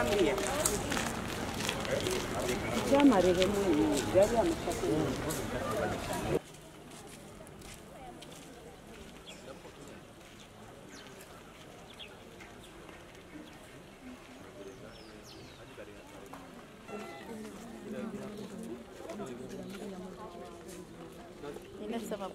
familia. Ya marehemu gari ameshakuwa. Nimesema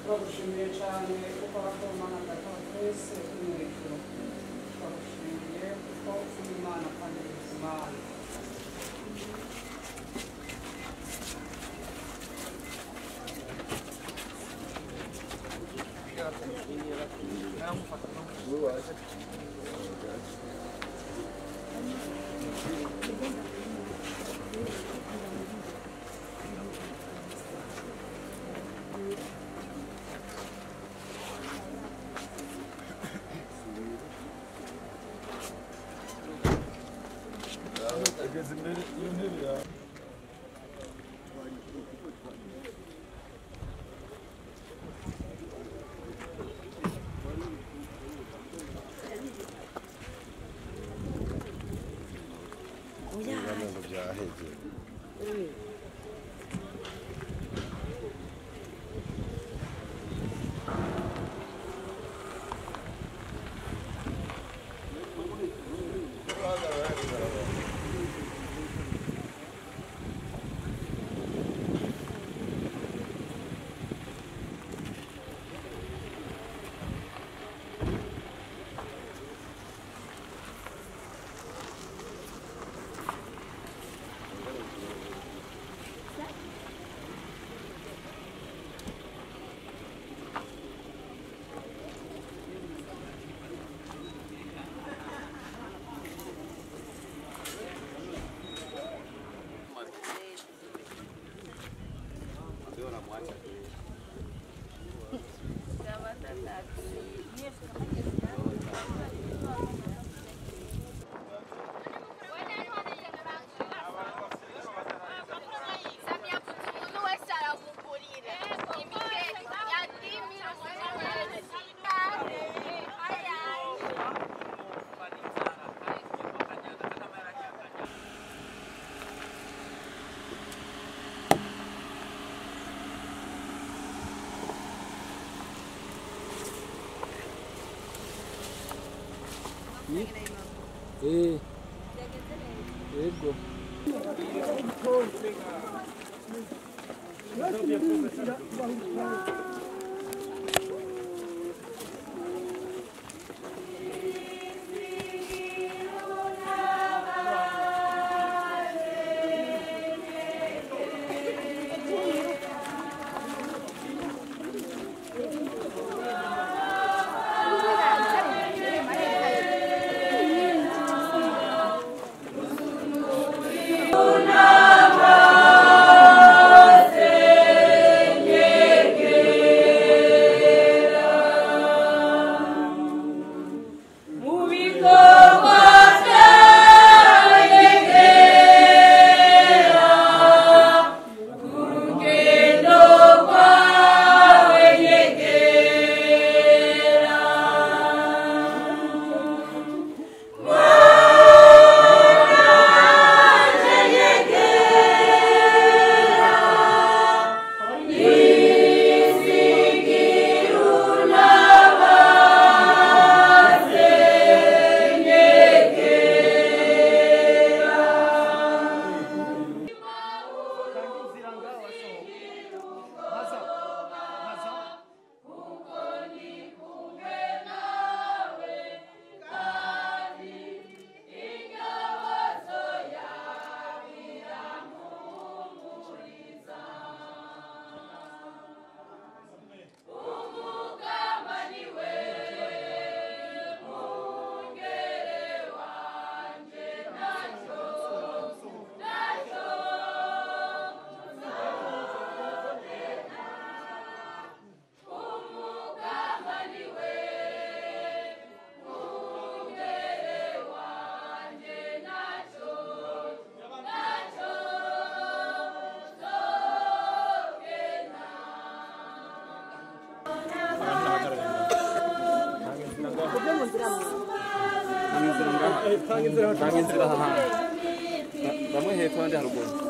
turagushimiye cyane kuko wakomana gakora twese tumwejuru turagushimiye kuko uri Imana kandi uri Imana. Yego. 강인스가 하나 너무 해프한데 하루고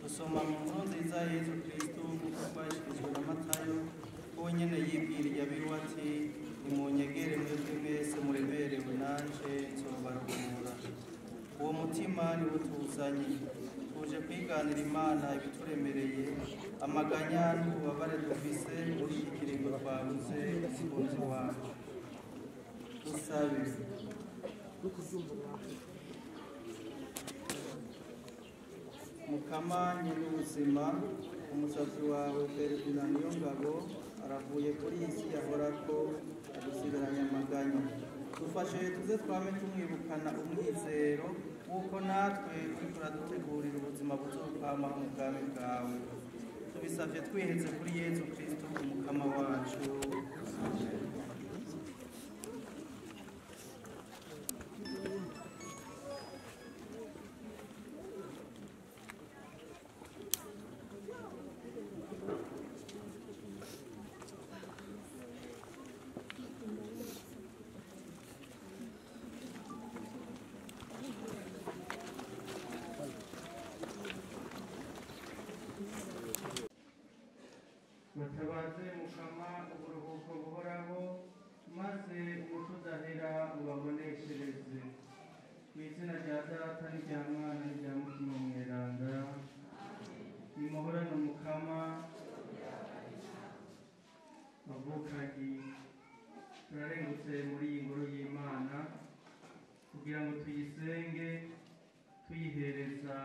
Gusoma mu nkuru nziza ya Yesu Kristo kuko twashikirijwe na Matayo ko nyine yibwiriye abiwe ati nimunyegere mwebwe mwese muremerewe nanje nzobaruhura. Uwo mutima niwo tuzanye tuje kwiganira Imana ibituremereye amaganya n'ububabare dufise muri iki kiringo twabuze umukunzi wacu. Dusabe Mukama nyir'ubuzima umusatsi wawe Ferdinand Niyongabo aravuye kuri iyi si yahorako adusigaranye amaganya. Dufashe tuze twame tumwibukana umwizero w'uko natwe turiko turadutegurira ubuzima buzokwama mu bwami bwawe. Tubisavye twiheze kuri Yesu Kristo umukama wacu. Mutabaze Mukama uburuhuko buhoraho maze umutudahera ubaboneshereze. Mu izina rya Data n'irya Mwana n'irya Mutima Mweranda. Nimuhorane Mukama bavukanyi. Turarengutse muri iyi ngoro y'Imana kugira ngo tuyisenge tuyihereza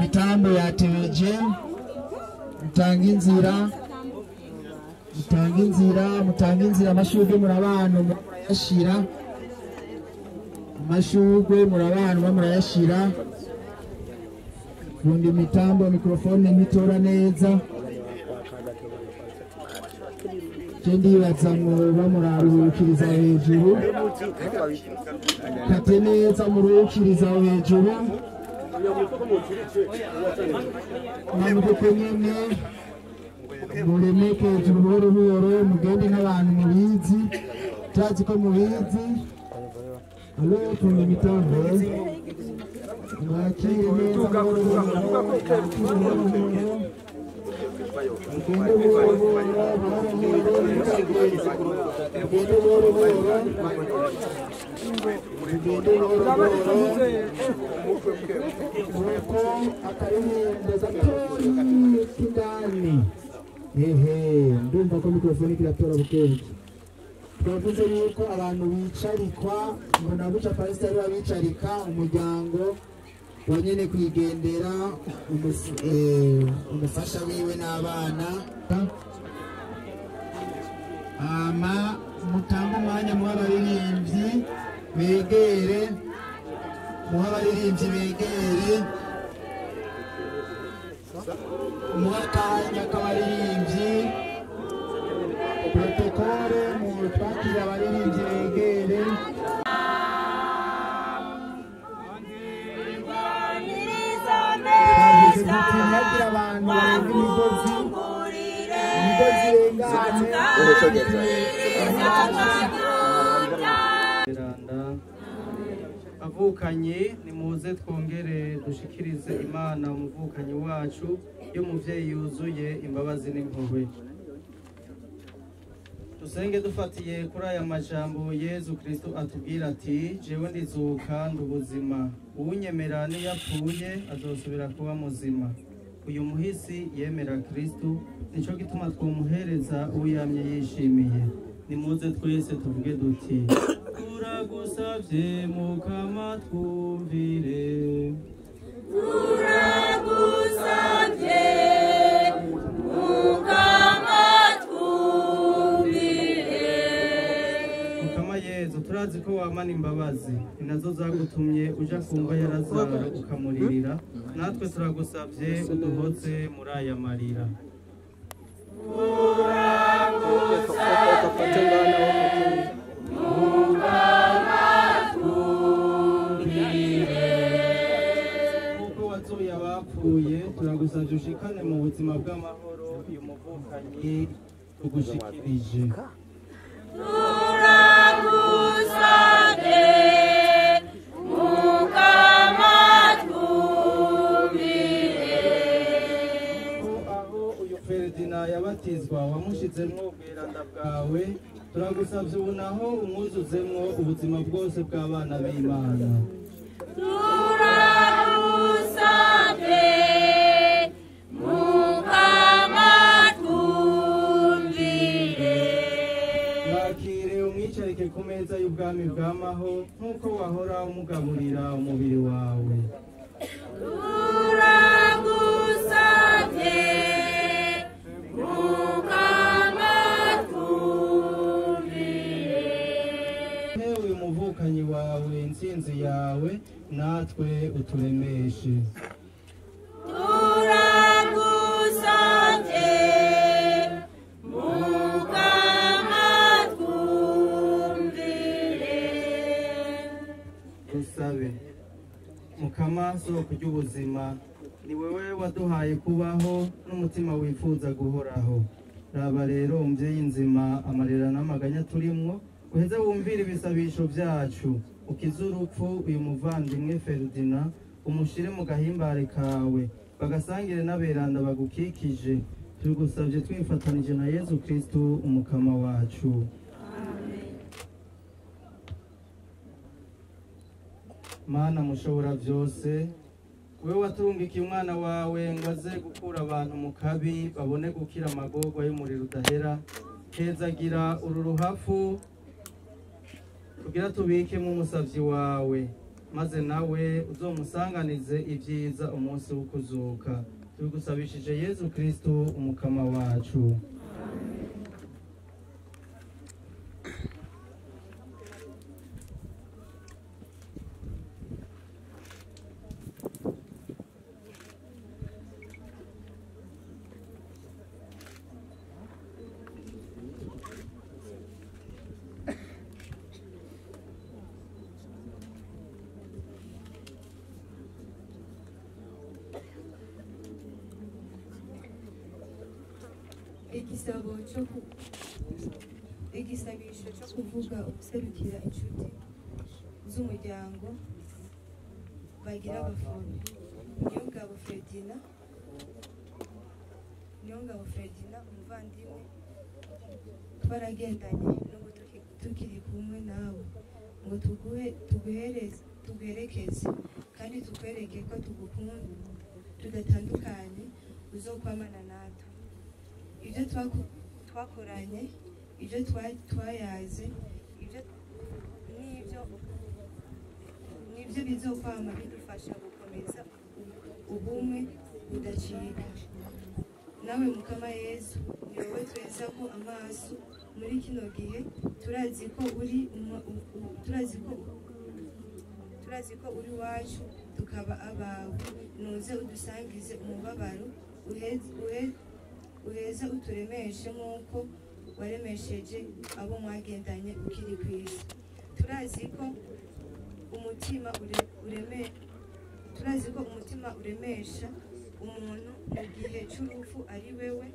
Mitambo ya TVG mutanga inzira amashurwe murabana murayashira amashurwe murabana murayashira kundi mitambo mikrofone mitora neza kendi bazamwe bamuraruhukiriza hejuru kate neza muruhukiriza hejuru Namukonyene muremeke hejuru buhoro mugende n'abantu mubizi tazi ko mubizi alo tunga mitambo mwakire neza ndumva ko mikrofoni kiratora bukeje twavuze yuko abantu bicarikwa ngo nabuca pasiteri babicarika umuryango wanyene kwigendera umufasha wiwe n'abana mutanga umwanya muha abaririmbyi begere muha akanya k'abaririmbyi protokole mu twakira abaririmbyi begere hagira abantu barenga imigozi avukanye nimuze twongere dushikirize Imana umuvukanyi wacu yo muvyeyi yuzuye imbabazi n'impuhwe. Dusenge dufatiye kuri aya majambo Yezu Kristo atubwira ati jewe ndizuka ndubuzima uwunyemera niyapfuye azosubira kuba muzima. Uyu muhisi yemera Kristo nico gituma twumuhereza uyamye yishimiye. Nimuze twese tuvuge duti turagusavye mukama twumvire turagusavye mukama twumvire. Mukama Yezu turazi ko wamana imbabazi inazo zagutumye uja kumva yarazara ukamuririra natwe turagusavye uduhoze muri aya marira. Mukama twumvire buzima bw'amahoro uyu muvukanyi tugushikirije. turagusabye mukama twumvire. Ko aho uyu Ferdinand yabatizwa wamushizemwo ubweranda bwawe, turagusavye ubu naho umwuzuzemwo ubuzima bwose bw'abana b'Imana. turagusabye mukama twumvire. Mwakire umwicarike ku meza y'ubwami bw'amaho nk'uko wahora umugaburira umubiri wawe. turagusabye mukama twumvire. Hewe uyu muvukanyi wawe intsinzi yawe natwe uturemeshe. turagusabye mukama twumvire. Dusabe. Mukama soko ry'ubuzima, ni wewe waduhaye kubaho n'umutima wifuza guhoraho. Raba rero umvyeyi nzima amarira n'amaganya turimwo, uheze wumvira ibisabisho vyacu, ukize urupfu uyu muvandimwe Ferdinand, umushire mu gahimbare kawe, bagasangire n'aberanda bagukikije. Tugusavye twifatanije na Yezu Kristu umukama wacu. Mana mushobora vyose, wewe waturungikiye umwana wawe ngo aze gukura abantu mu kabi babone gukira amagorwa y'umuriro udahera. Hezagira uru ruhafu kugira tubikemo umusavyi wawe, maze nawe uzomusanganize ivyiza umunsi w'ukuzuka. Tubigusabishije Yezu Kristu umukama wacu. igisabisho cyo kuvuga uguserukira inshuti z'umuryango bagira abafuni. Niyongabo Ferdinand umuvandimwe twaragendanye n'ubu tukiri kumwe nawe, ngo tuguherekeze kandi tukwereke ko tugukunda tudatandukanye, uzokwamana natwe. Ibyo twakoranye, ibyo twayaze, nibyo bizokwama bidufasha gukomeza ubumwe budacika. Nawe mukama Yesu, ni wowe twezaho amaso muri kino gihe. turazi ko uri wacu tukaba abawe. Nuze udusangize umubabaro, uheze uturemeshe nk'uko waremesheje abo mwagendanye ukiri ku isi. Turazi ko umutima uremesha umuntu mu gihe cy'urupfu ari wewe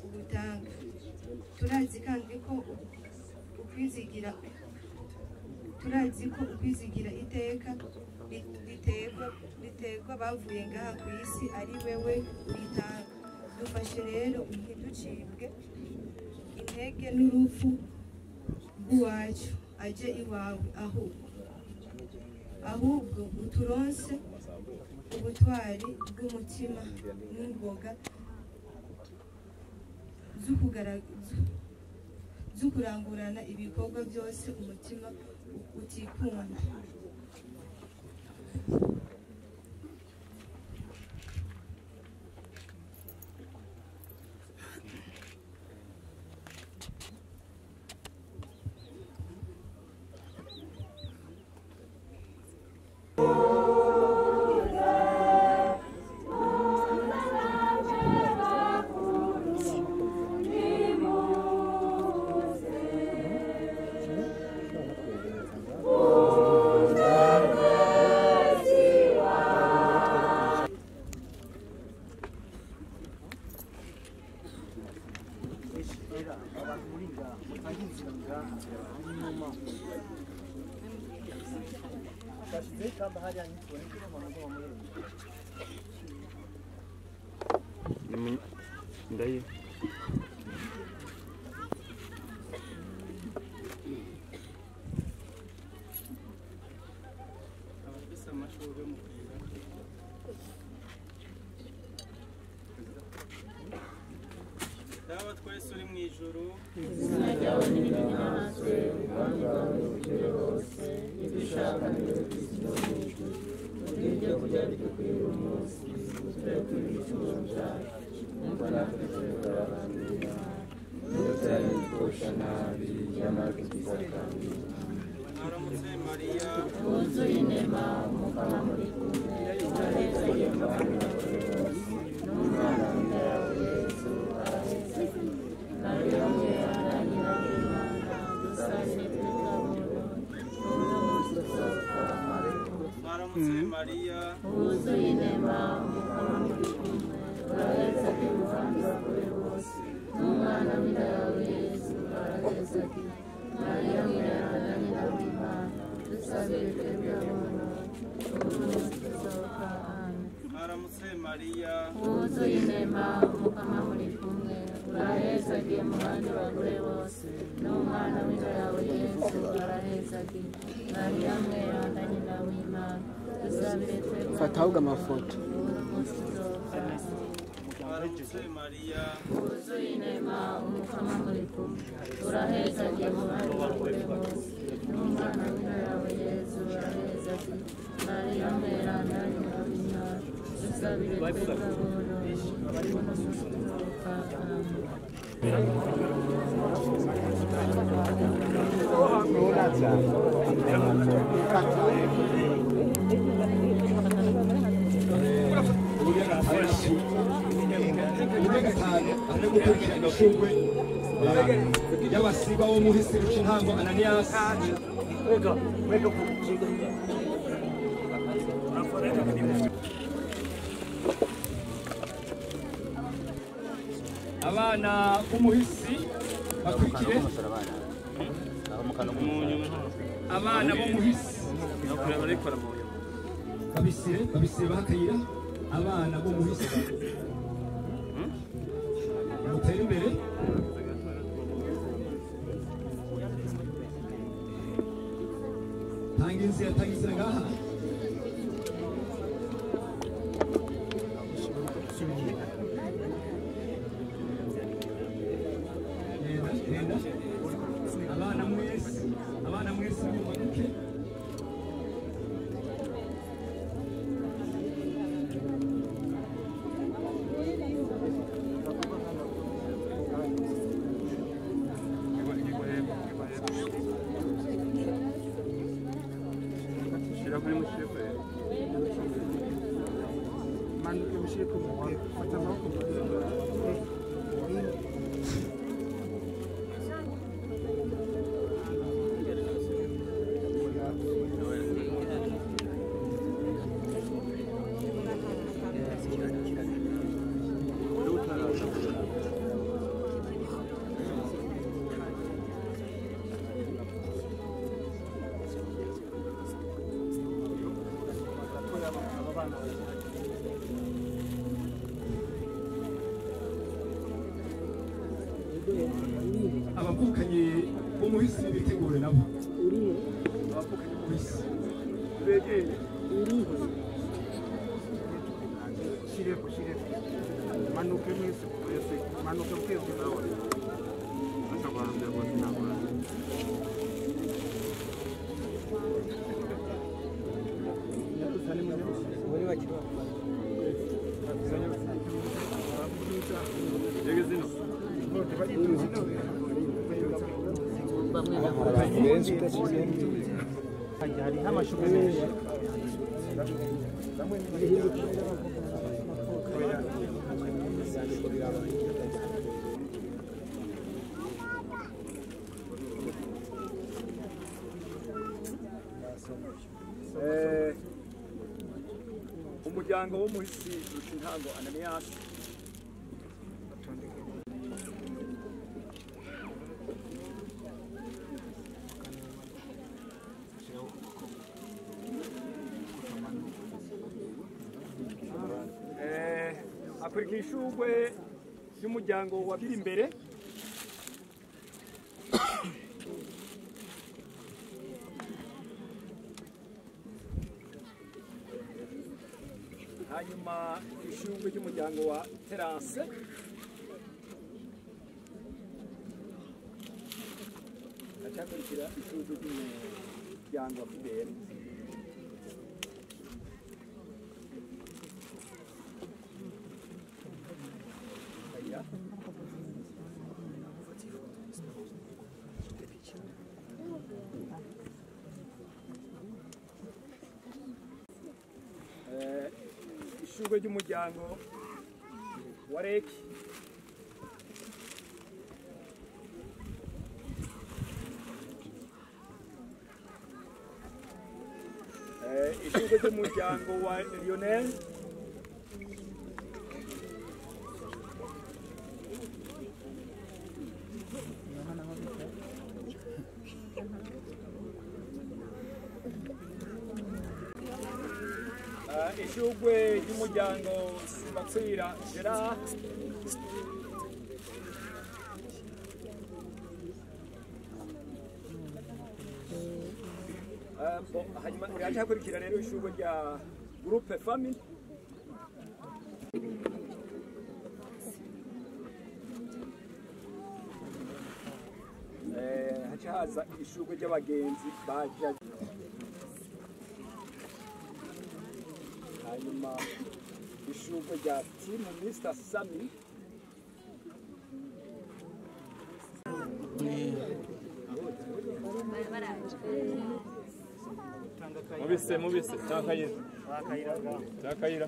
ubutanga. Turazi kandi ko ukwizigira iteka riterwa bavuye ngaha ku isi ari wewe uritanga. Dufashe rero ntiducibwe intege n'urupfu rw'iwacu aje iwawe, ahubwo uturonse ubutwari bw'umutima n'ingoga zo kurangurana ibikorwa byose umutima utikunda. Oh Ndaye abafise amashurwe mu kuyira Dawa twese uri mu ijuru izina ryawe n'ibinyazwe ubwami bwawe bugere hose ibishaka n'ibyo mu ijuru ibyo kurya bidukwira umunsi tureke ibicumuro byacu nuko natwe turekera abandi ntutuzabitwosha nabi nyamara tuzakambira Aramutse Mariya wuzuye inema umukama muri kumwe urahezanye mu bantu bakuru bose n'umwana w'inda yawe yesu arahezanye mariya mweranda nyina w'imana dusabire twebwe n'uno munsi tuzapfa Aramutse Mariya wuzuye inema umukama muri kumwe urahezanye mu bantu bakuru bose n'umwana w'inda yawe yesu arahezanye mariya mweranda nyina w'imana dusabire twebwe n'uno munsi tuzapfa amen. Aramutse Mariya wuzuye inema umukama muri kumwe urahezagiye mu bandi bagore bose n'umwana w'inda yawe yesu arahezagiye mariya mweranda nyina w'imana dusabire twebwe fata ahubwo amafoto uno munsi tuzopfa Aramutse Mariya wuzuye inema umukama muri kumwe urahezagiye mu bandi bagore bose n'umwana w'inda yawe yesu arahezagiye mariya mweranda nyina w'imana dusabire twebwe uno munsi tuzopfa amen. y'abasiba wo muri Seruci Ntango Ananias abana b'umuhisi bakurikire abana b'umuhisi babisire bahakayira abana b'umuhisi mutere imbere tanga inzira ngaha genda abana mwese mumanuke abavukanye b'umuhisi bitegure nabo abavukanye b'umuhisi begere shireko manuke mwese kwese manuke mkwese nawe asabana kwa sinaba wale wakiwa hari amashuri menshi umuryango w'umuhisi Ntango Ananias hakurikira ishurwe ry'umuryango wa Birimbere. Hanyuma ishurwe ry'umuryango wa Terence. Hakurikira ishurwe ry'umuryango wa Fidele. Ishurwe ry'umuryango wa Reki. Ishurwe ry'umuryango wa Lionel. Ishurwe ry'umuryango Sibatsira Gerard. Hanyuma uraje hakurikira rero ishurwe rya Groupe Famille. Haca haza ishurwe ry'abagenzi baje. Hanyuma ishurwe rya Team Mr. Sami. Mubise Takayira.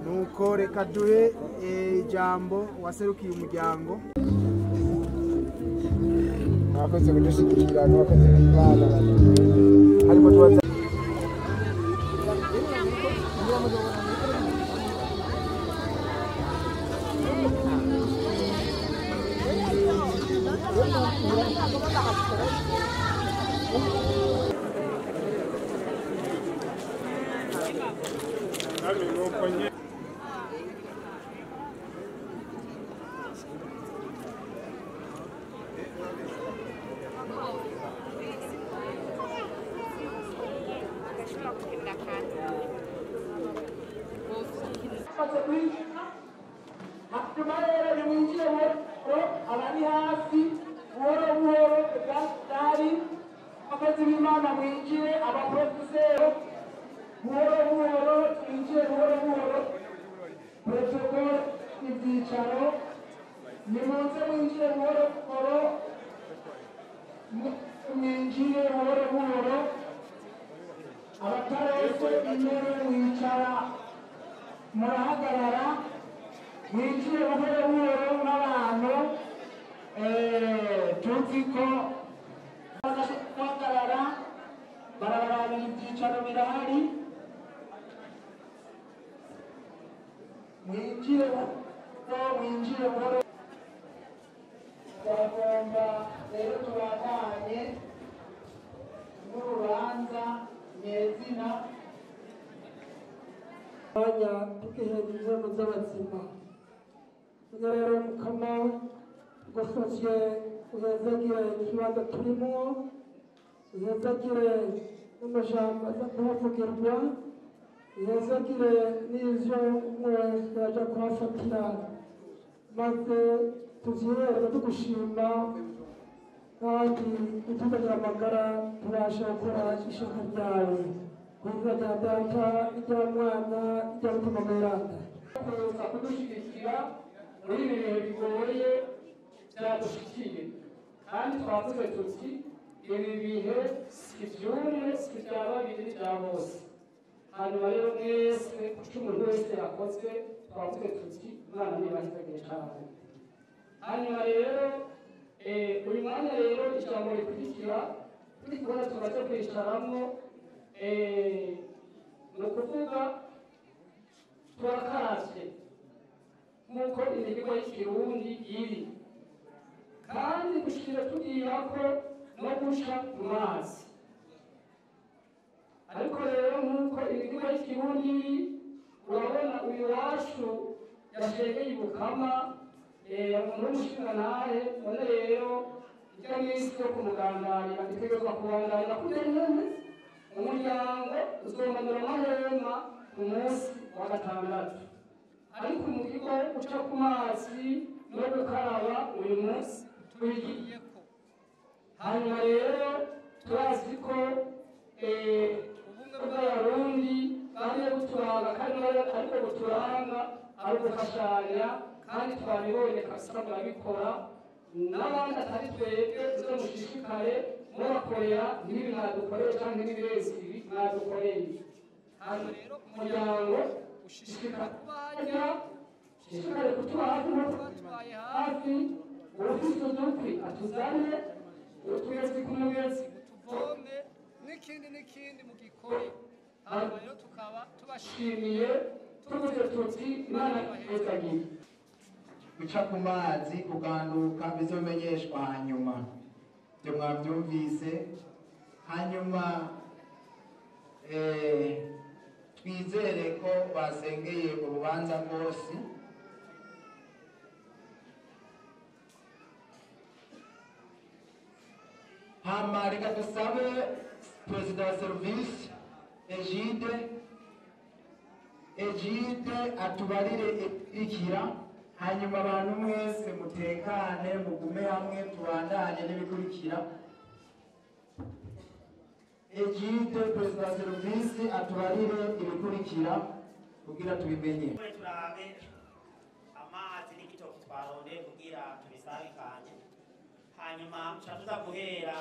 nuko reka duhe ijambo waserukiye umuryango. Mwakoze kudushyigikira, mwakoze kubana harimo tubaza abari hasi buhoro buhoro bwari abakozi b'Imana mwinjire, abaprofeseri buhoro buhoro twinjire buhoro buhoro, protokole ibyicaro nimuze mwinjire buhoro buhoro, mwinjire buhoro buhoro, abatarese intebe mwicara murahagarara, mwinjire buhoro buhoro n'abantu tuzi ko bahagarara barabarabira ibyicaro birahari, mwinjire buhoro. Turagomba rero tubandanye n'urubanza nyezina mwanya tukihera inzego z'abazima. Iyo rero mukama gufashe uhezagire ikibanza turimo, uhezagire n'amajambo aza kuhavugirwa, uhezagire n'ivyo umwe yaja kuhafatira, maze tuvyihera tugushima kandi utuzagira amagara tubasha gukora ishaka ryawe. ku izina rya data iry'umwana iry'umutima mweranda kuza kudushyigikira muri ibi bihe bigoye byadushikiye kandi twavuze tuti ibi bihe si iby'umwe si ibya babiri n'ibya bose. Hanyuma rero mwese icyo umuntu wese yakoze twavuze tuti imana ntibahitagiye cyane. Hanyuma rero uyu mwanya rero ijambo rikurikira turi kubona tumaze kwicaramo ni ukuvuga turakaravye nk'uko imihigo y'ikirundi iri kandi dushire tugira ko no gusha ku mazi. Ariko rero nk'uko imihigo y'ikirundi iri urabona uyu wacu yashegeye ibukama umuntu w'umushingantahe none rero ijya minsi yo kumugandarira itegerezwa kubandarira kugera nyene umuryango uzomanura amahema ku munsi wa gatandatu, ariko umuhigo wo guca ku mazi no gukaraba uyu munsi tubigiyeko. Hanyuma rero turazi ko ubumwe bw'abarundi bamye buturanga kandi ariko buturanga ari ugufashanya kandi twabibonye kabisa murabikora n'abandi atari twebwe zo mushishikare mubakorera n'ibi mwadukoreye cyangwa n'ibirezi ibi mwadukoreye. Hanyuma rero umuryango ushishikara kubajya ushishikare kutuba hafi nk'uko batwaye hafi ufite udukwi atuzane utugezi ku mugezi utuvome n'ikindi mugikore. Hanyuma rero tukaba tubashimiye tuvuze tuti imana ihezagiye. Guca ku mazi kuganduka bizomenyeshwa hanyuma, ibyo mwabyumvise. Hanyuma twizere ko basengeye urubanza rwose. Hama reka dusabe perezida wa serivisi Egide atubarire ikurikira, hanyuma abantu mwese mutekane mugume hamwe tubandanye n'ibikurikira. Egide perezida wa serivisi atubarire ibikurikira kugira tubimenye. Turabe amazi n'igitoki twaronde kugira tubisabikanye, hanyuma tuza guhera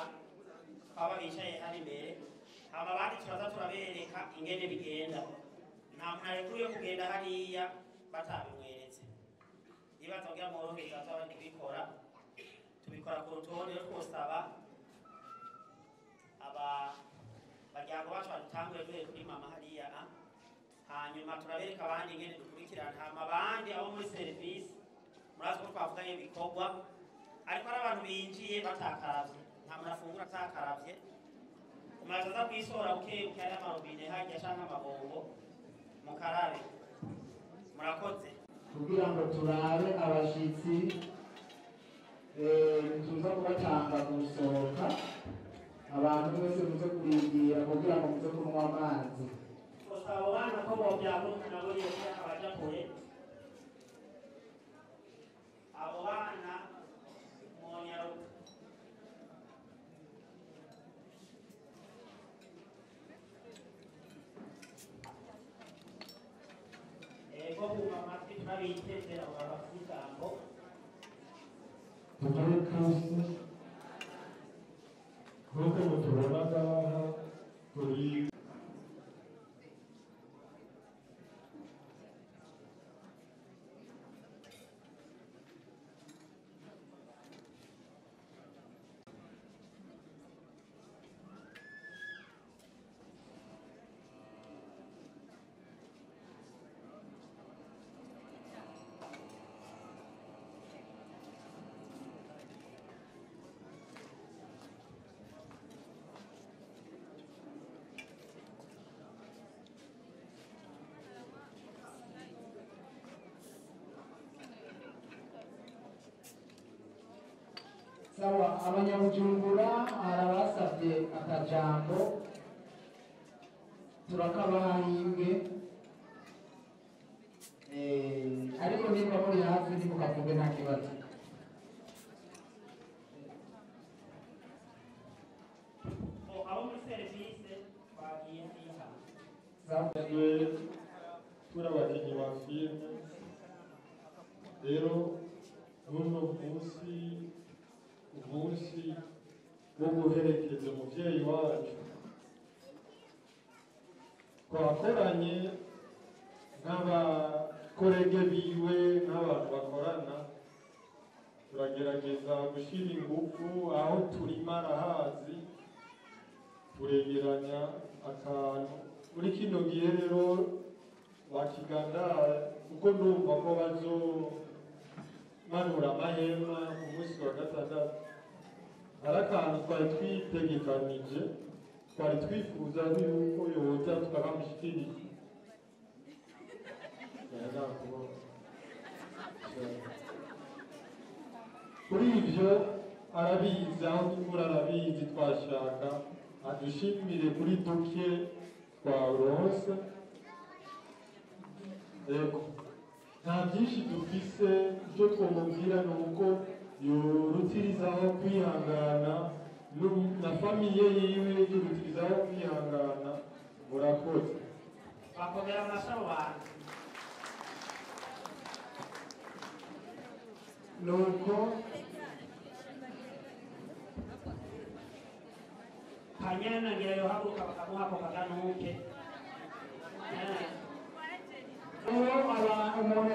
twaba bicaye hari imbere, hama abandi turaza turabereka ingene bigenda. Nta muntu arekuye kugenda hariya batabimweretse. Niba tubwira mworohereza twabandi kubikora tubikora ku rutonde rwo kusaba baryango bacu badutangure duhere kuri mama hariya, hanyuma turabereka abandi ingene dukurikirana. Hama abandi abo muri serivisi murazi ko twavuganye ibikorwa, ariko ari abantu binjiye batakaravye, nta muntu afungura atakaravye. Umuntu aza kwisora bukebuke ari amarobine hajya canke amabombo mukarabe. Murakoze. Kugira ngo turabe abashitsi tuza kubatanga gusohoka, abantu bose muze kurindira kugira ngo muze kunywa amazi. Abo bana ko bobyaguruka nabo yose abaja kure, abo bana monyaruka. Ego kuma matwi turabitezera abafite ijambo. Tugire Kristo nk'uko mutubona ngaha turi sawa. Abanyabujumbura arabasabye akajambo turakabahimbwe, ariko niba muri hafi ntimukavuge nta kibazo. Abo muri serivisi bagiye kwiha Sanzwe turi abakinnyi ba filime rero n'uno umunsi wo guherekeza umuvyeyi wacu twakoranye n'abakorege biwe n'abantu bakorana turagerageza gushyira ingufu aho turima arahazi turegeranya akantu muri kino gihe rero wakigandara kuko ndumva ko bazomanura amahema ku munsi wa gatandatu hari akantu twari twitegekanije twari twifuza yuko yoza tukabamushyikiriza kuri ibyo arabizi aho dukura arabizi twashaka adushimire kuri duke twaronse yego nta byinshi dufise icyo twamubwira ni uko yorutirizaho kwihangana na famiye yiwe yorutirizaho kwihangana murakoze bakomera amasaro bantu nuko kanyana ngira yohaguruka bakamuha ako kaganuke uwo umuntu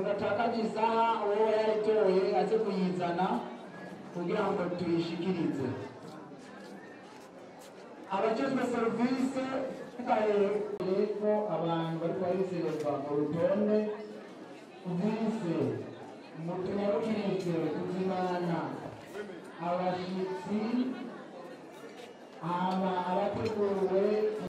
yatakaje isaha uwo yaritoye aze kuyizana kugira ngo tuyishikirize abajejwe serivisi ko abantu bari barizererwa mu rutonde uvise mutunyarukirize kuzimana abashitsi abateguwe